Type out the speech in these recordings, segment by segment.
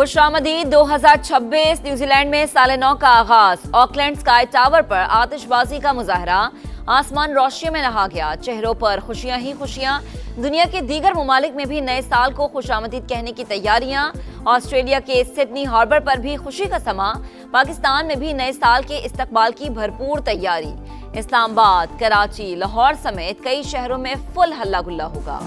खुशामदीद 2026 New Zealand में साल नौ का आगाज। ऑकलैंड स्काई टावर पर आतिशबाजी का मुजाहरा, आसमान रोशनी में नहा गया। चेहरों पर खुशियां ही खुशियां। दुनिया के दीगर ममालिक में भी नए साल को खुशामदीद कहने की तैयारियां। ऑस्ट्रेलिया के सिडनी हार्बर पर भी खुशी का समा। पाकिस्तान में भी नए साल के इस्तकबाल की भरपूर तैयारी। इस्लामाबाद, कराची, लाहौर समेत कई शहरों में फुल हल्ला गुल्ला होगा।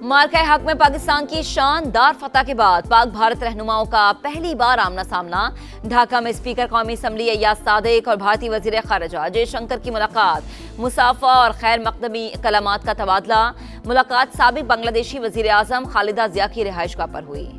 मार्का हक में पाकिस्तान की शानदार फतह के बाद पाक भारत रहनुमाओं का पहली बार आमना सामना। ढाका में स्पीकर कौमी असम्बली अय्याज सादिक और भारतीय वजीर खारजा जयशंकर की मुलाकात। मुसाफा और खैर मकदमी कलामात का तबादला। मुलाकात साबिक बांग्लादेशी वजीर आजम खालिदा जिया की रिहाइशगाह पर हुई।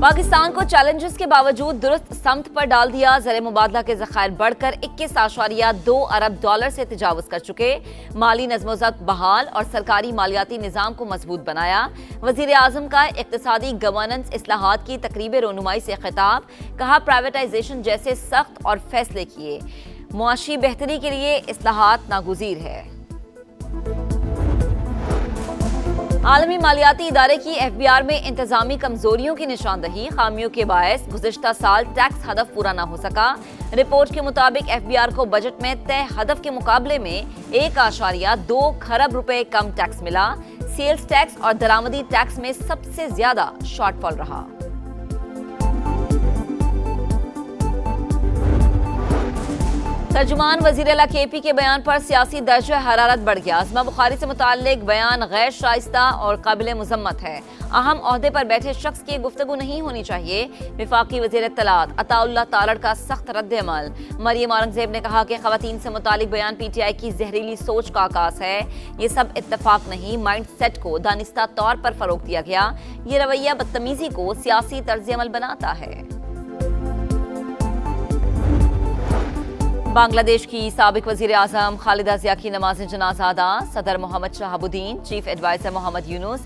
पाकिस्तान को चैलेंजेस के बावजूद दुरुस्त समत पर डाल दिया। ज़र मुबादला के ज़खायर बढ़कर 21.2 अरब डॉलर से तजावुज कर चुके। माली नज़्म-ओ-ज़ब्त बहाल और सरकारी मालियाती निज़ाम को मजबूत बनाया। वज़ीर आज़म का इक़्तिसादी गवर्नेंस इस्लाहात की तकरीब रोनुमाई से खिताब। कहा, प्राइवेटाइजेशन जैसे सख्त और फैसले किए। मुआशी बेहतरी के लिए इस्लाहात नागुज़ीर है। आलमी मालियाती इदारे की FBR में इंतजामी कमजोरियों की निशानदही। खामियों के बायस गुज़िश्ता साल टैक्स हदफ पूरा न हो सका। रिपोर्ट के मुताबिक FBR को बजट में तय हदफ के मुकाबले में 1.2 खरब रुपए कम टैक्स मिला। सेल्स टैक्स और दरामदी टैक्स में सबसे ज्यादा शॉर्टफॉल रहा। तर्जुमान वज़ीर आला KP के बयान पर सियासी दर्जा हरारत बढ़ गया। अज़मा बुखारी से मुताल्लिक बयान गैर शाइस्ता और काबिल मुज़म्मत है। अहम ओहदे पर बैठे शख्स की गुफ्तगू नहीं होनी चाहिए। वफाकी वज़ीर इत्तलात अताउल्लाह तारड़ का सख्त रद्द-ए-अमल। मरियम औरंगज़ेब ने कहा कि ख़वातीन से मुताल्लिक बयान PTI की जहरीली सोच का आकाश है। ये सब इत्तफाक नहीं, माइंड सेट को दानिस्ता तौर पर फरोग दिया गया। ये रवैया बदतमीजी को सियासी तर्ज-ए-अमल बनाता है। बांग्लादेश की साबिक वजीर आजम खालिदा जिया की नमाज जनाजा अदा। सदर मोहम्मद शहाबुद्दीन, चीफ एडवाइजर मोहम्मद यूनुस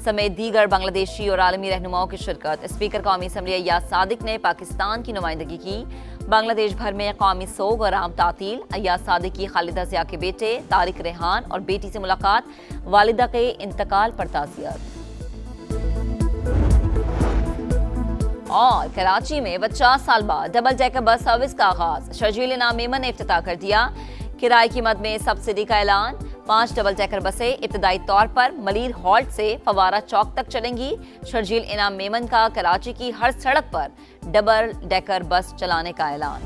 समेत दीगर बांग्लादेशी और आलमी रहनुमाओं की शिरकत। स्पीकर कौमी असम्बली अय्याज सादिक ने पाकिस्तान की नुमाइंदगी की। बांग्लादेश भर में कौमी सोग और आम तातील। अय्याज सादिक की खालिदा जिया के बेटे तारिक रेहान और बेटी से मुलाकात। वालिदा के इंतकाल पर ताज़ियत। और कराची में 50 साल बाद डबल डेकर बस सर्विस का आगाज। शर्जील इनाम मेमन ने इफ्तिताह कर दिया। किराए की मद में सब्सिडी का ऐलान। 5 डबल डेकर बसें इब्तदाई तौर पर मलीर हॉल्ट से फवारा चौक तक चलेंगी। शर्जील इनाम मेमन का कराची की हर सड़क पर डबल डेकर बस चलाने का ऐलान।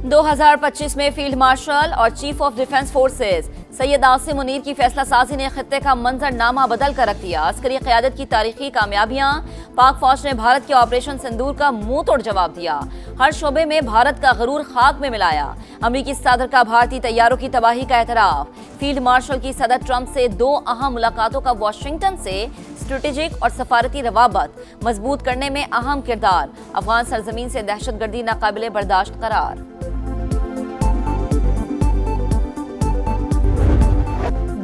2025 में फील्ड मार्शल और chief of defence forces Syed Asim Munir की फैसला साजी ने खित्ते का मंजरनामा बदल कर रख दिया। अस्करी क़यादत की तारीखी कामयाबियां। पाक फौज ने भारत के ऑपरेशन सिंदूर का मुंह तोड़ जवाब दिया। हर शोबे में भारत का गरूर खाक में मिलाया। अमरीकी सदर का भारतीय तैयारों की तबाही का एतराफ। फील्ड मार्शल की सदर ट्रंप से 2 अहम मुलाकातों का वाशिंगटन से स्ट्रेटेजिक और सफारती रवाबत मजबूत करने में अहम किरदार। अफगान सरजमीन से दहशतगर्दी नाकाबिले बर्दाश्त करार।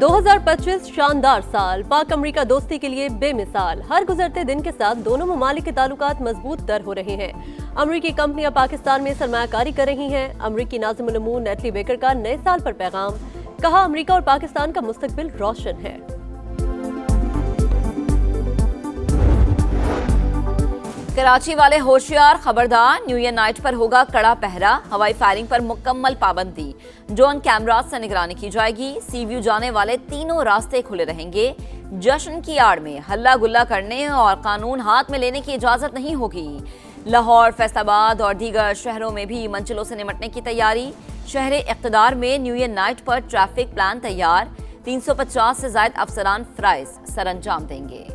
2025 शानदार साल पाक अमरीका दोस्ती के लिए बेमिसाल। हर गुजरते दिन के साथ दोनों ममालिक के ताल्लुकात मजबूत तर हो रहे हैं। अमरीकी कंपनियां पाकिस्तान में सरमायाकारी कर रही हैं। अमरीकी नाज़िमुल उमूर नेटली बेकर का नए साल पर पैगाम। कहा, अमरीका और पाकिस्तान का मुस्तकबिल रोशन है। कराची वाले होशियार, खबरदार। न्यू ईयर नाइट पर होगा कड़ा पहरा। हवाई फायरिंग पर मुकम्मल पाबंदी। ड्रोन कैमरास से निगरानी की जाएगी। सी व्यू जाने वाले तीनों रास्ते खुले रहेंगे। जश्न की आड़ में हल्ला गुल्ला करने और कानून हाथ में लेने की इजाजत नहीं होगी। लाहौर, फैसलाबाद और दीगर शहरों में भी मंजिलों से निमटने की तैयारी। शहर इक़्तिदार में न्यू ईयर नाइट पर ट्रैफिक प्लान तैयार। 350 से ज्यादा अफसरान फ्राइज सरअंजाम देंगे।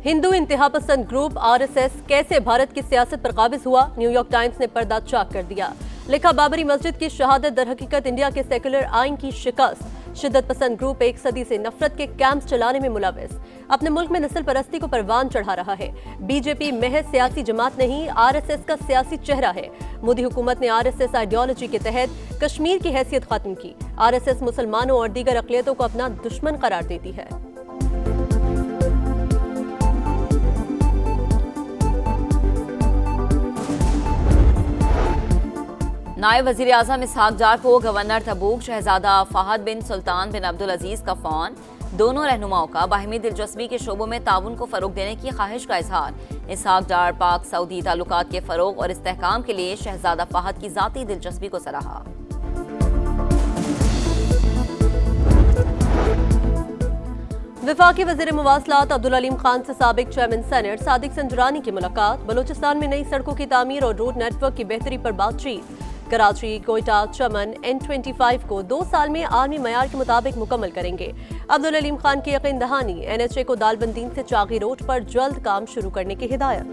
हिंदू इंतहा पसंद ग्रुप RSS कैसे भारत की सियासत पर काबिज हुआ। न्यूयॉर्क टाइम्स ने पर्दा चाक कर दिया। लिखा, बाबरी मस्जिद की शहादत दर हकीकत इंडिया के सेकुलर आइन की शिकस्त। शिद्दत पसंद ग्रुप 1 सदी से नफरत के कैंप्स चलाने में मुलविस। अपने मुल्क में नस्ल परस्ती को परवान चढ़ा रहा है। बीजेपी महज सियासी जमात नहीं, RSS का सियासी चेहरा है। मोदी हुकूमत ने RSS आइडियोलॉजी के तहत कश्मीर की हैसियत खत्म की। RSS मुसलमानों और दीगर अक़लियतों को अपना दुश्मन करार देती है। नायब वजीर आजम इसहाक डार को गवर्नर तबूक शहजादा फहद बिन सुल्तान बिन अब्दुल अजीज का फोन। दोनों रहनुमाओं का बाहिमी दिलचस्पी के शोबों में ताउन को फरोग देने की ख्वाहिश का इजहार। इसहाक डार पाक सऊदी ताल्लुकात के फरोग और इस्तेहकाम के लिए शहजादा फहद की जाती दिलचस्पी को सराहा। वफाकी वज़ीर मवासलात अब्दुल अलीम खान से साबिक चेयरमैन सेनेट सादिक संजरानी की मुलाकात। बलूचिस्तान में नई सड़कों की तामीर और रोड नेटवर्क की बेहतरी पर बातचीत। कराची, कोयटा, चमन N25 को 2 साल में आलमी मयार के मुताबिक मुकम्मल करेंगे। अब्दुल अलीम खान की यकीन दहानी। NHA को दालबंदीन से चागी रोड पर जल्द काम शुरू करने की हिदायत।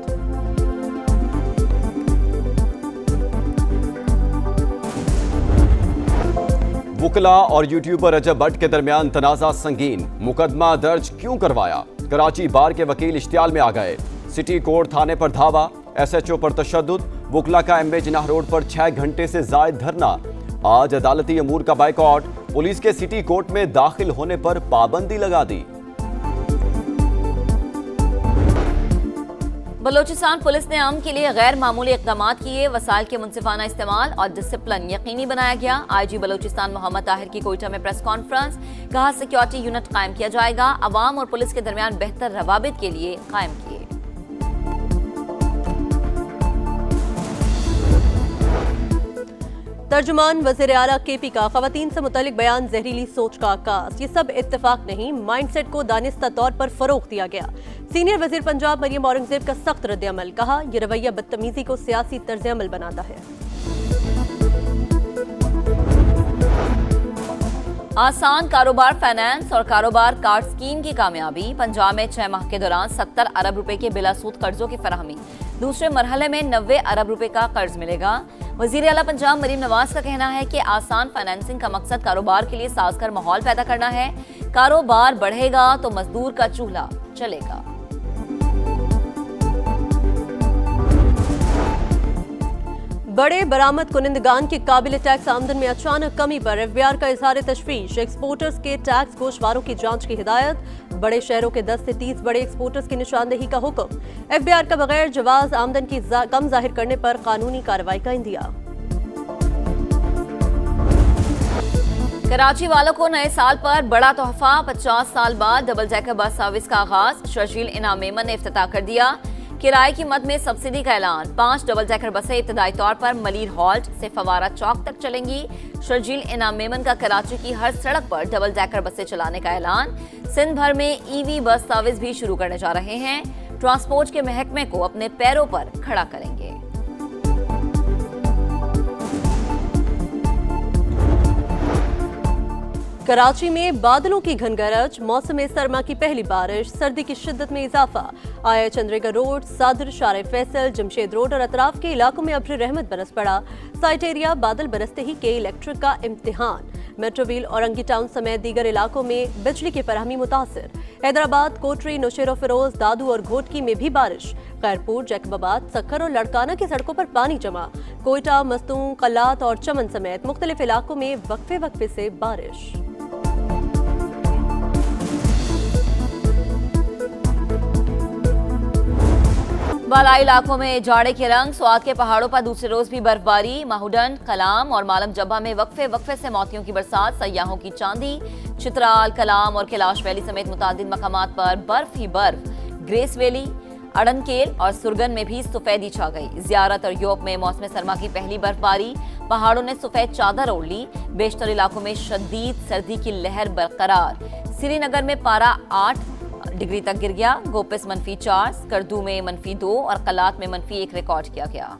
वुकला और यूट्यूबर रजब भट्ट के दरमियान तनाजा संगीन। मुकदमा दर्ज क्यों करवाया? कराची बार के वकील इश्तियाल में आ गए। सिटी कोर्ट थाने पर धावा। SHO पर तशद्दुद। वुकला का MA जिनाह रोड पर 6 घंटे से जायद धरना। आज अदालती अमूर का बाइकआउट। पुलिस के सिटी कोर्ट में दाखिल होने पर पाबंदी लगा दी। बलोचिस्तान पुलिस ने अमन के लिए गैर मामूली इक़दाम किए। वसाइल के मुनसिफाना इस्तेमाल और डिसिप्लिन यकीनी बनाया गया। IG बलोचिस्तान मोहम्मद ताहिर की कोयटा में प्रेस कॉन्फ्रेंस। कहा सिक्योरिटी यूनिट कायम किया जाएगा। अवाम और पुलिस के दरमियान बेहतर रवाबित के लिए कायम किए। तर्जुमान वज़ीर आला KP का खवातीन से मुतल्लिक बयान जहरीली सोच का आगाज। ये सब इत्तेफाक नहीं, माइंडसेट को दानिस्ता तौर पर फरोग दिया गया। सीनियर वज़ीर पंजाब मरियम औरंगजेब का सख्त रद्द-ए-अमल। कहा यह रवैया बदतमीजी को सियासी तर्ज-ए-अमल बनाता है। आसान कारोबार फाइनेंस और कारोबार कार्ड स्कीम की कामयाबी। पंजाब में 6 माह के दौरान 70 अरब रुपए के बिलासूद कर्जों की फराहमी। दूसरे मरहले में 90 अरब रुपए का कर्ज मिलेगा। वजीर आला पंजाब मरीम नवाज का कहना है कि आसान फाइनेंसिंग का मकसद कारोबार के लिए साजगार माहौल पैदा करना है। कारोबार बढ़ेगा तो मजदूर का चूल्हा चलेगा। बड़े बरामद कुनिंदगान की काबिल टैक्स आमदन में अचानक कमी पर FBI का इजहार तशवीश। एक्सपोर्टर्स के टैक्स गोशवारों की जांच की हिदायत। बड़े शहरों के 10 से 30 बड़े एक्सपोर्टर्स की निशानदेही का हुक्म। FBI का बगैर जवाज आमदन की कम जाहिर करने पर कानूनी कार्रवाई का इंदिया। कराची वालों को नए साल पर बड़ा तोहफा। 50 साल बाद डबल डेकर बस सर्विस का आगाज। शर्जील इनाम मेमन ने इफ्तिताह कर दिया। किराए की मद में सब्सिडी का ऐलान। 5 डबल डेकर बसें इब्तदाई तौर पर मलीर हॉल्ट से फवारा चौक तक चलेंगी। शर्जील इनाम मेमन का कराची की हर सड़क पर डबल डेकर बसें चलाने का ऐलान। सिंध भर में EV बस सर्विस भी शुरू करने जा रहे हैं। ट्रांसपोर्ट के महकमे को अपने पैरों पर खड़ा करेंगे। कराची में बादलों की घनगरज। मौसम सरमा की पहली बारिश। सर्दी की शिद्दत में इजाफा। आया चंद्रिका रोड, सादर, शारे फैसल, जमशेद रोड और अतराफ के इलाकों में अब्र रहमत बरस पड़ा। साइट एरिया बादल बरसते ही के इलेक्ट्रिक का इम्तिहान। मेट्रोविल, औरंगी टाउन समेत दीगर इलाकों में बिजली की फराहमी मुतासिर। हैदराबाद, कोटरी, नौशेरो फिरोज, दादू और घोटकी में भी बारिश। खैरपुर, जैकबाबाद, सक्खर और लड़काना की सड़कों पर पानी जमा। कोयटा, मस्तूम, कल्लात और चमन समेत मुख्तलिफ इलाकों में वक्फे वक्फे से बारिश। बालाई इलाकों में जाड़े के रंग। स्वात के पहाड़ों पर दूसरे रोज भी बर्फबारी। माहुडन, कलाम और मालम जब्बा में वक्फे वक्फे से मोतियों की बरसात। सयाहों की चांदी। चित्राल, कलाम और कैलाश वैली समेत मुतादिद मकामात पर बर्फ ही बर्फ। ग्रेस वैली, अड़नकेल और सुरगन में भी सफेदी छा गई। जियारत और योप में मौसम सरमा की पहली बर्फबारी। पहाड़ों ने सफेद चादर ओढ़ ली। बेशतर इलाकों में शदीद सर्दी की लहर बरकरार। श्रीनगर में पारा 8 डिग्री तक गिर गया। गोपिस -4, स्कर्दू में -2 और कलात में -1 रिकॉर्ड किया गया।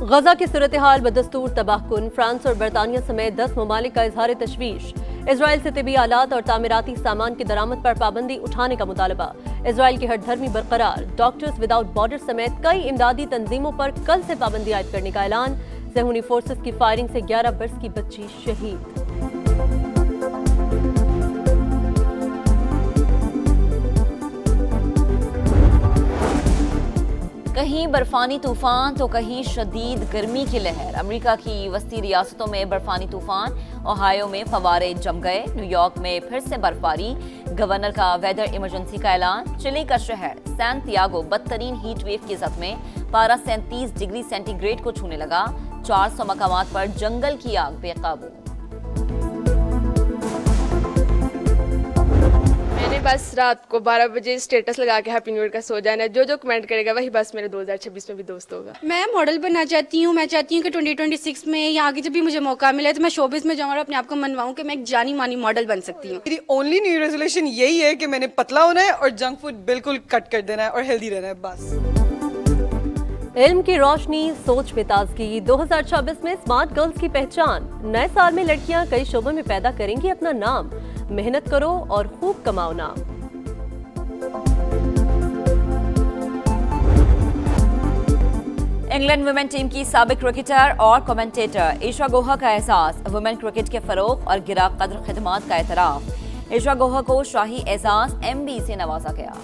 गजा की सूरत हाल बदस्तूर तबाहकुन। फ्रांस और बरतानिया समेत 10 ममालिक का इजहार तशवीश। इसराइल से तिबी आलात और तामीराती सामान की दरामद पर पाबंदी उठाने का मुतालबा। इसराइल की हठधर्मी बरकरार। डॉक्टर्स विदाउट बॉर्डर समेत कई इमदादी तंजीमों पर कल से पाबंदी आयद करने का ऐलान। ज़हूनी फोर्सेस की फायरिंग से 11 वर्ष की बच्ची शहीद। कहीं बर्फानी तूफान तो कहीं शदीद गर्मी की लहर। अमेरिका की वस्ती रियासतों में बर्फानी तूफान, ओहायो में फवारे जम गए। न्यूयॉर्क में फिर से बर्फबारी, गवर्नर का वेदर इमरजेंसी का ऐलान। चिली का शहर सैंटियागो बदतरीन हीट वेव की जद में, पारा 37 डिग्री सेंटीग्रेड को छूने लगा। 400 मकामात पर जंगल की आग बेकाबू। मैंने बस रात को 12 बजे स्टेटस लगा के हैप्पी न्यू ईयर का सो जाना है। जो कमेंट करेगा वही बस मेरे 2026 में भी दोस्त होगा। मैं मॉडल बनना चाहती हूँ। मैं चाहती हूँ कि 2026 में या आगे जब भी मुझे मौका मिले तो मैं शोबिस में जाऊँ और अपने आप को मनवाऊँ कि मैं एक जानी मानी मॉडल बन सकती हूँ। मेरी ओनली न्यू रेजोल्यूशन यही है कि मैंने पतला होना है और जंक फूड बिल्कुल कट कर देना है और हेल्दी रहना है बस। इल्म की रोशनी, सोच में ताजगी। 2026 में स्मार्ट गर्ल्स की पहचान। नए साल में लड़कियां कई शोबों में पैदा करेंगी अपना नाम। मेहनत करो और खूब कमाओ नाम। इंग्लैंड वुमेन टीम की साबिक क्रिकेटर और कमेंटेटर ईशा गोहा का एहसास। वुमेन क्रिकेट के फरोग और गिरा कद्र खिदमात का एतराफ। ईशा गोहा को शाही एजाज MB से नवाजा गया।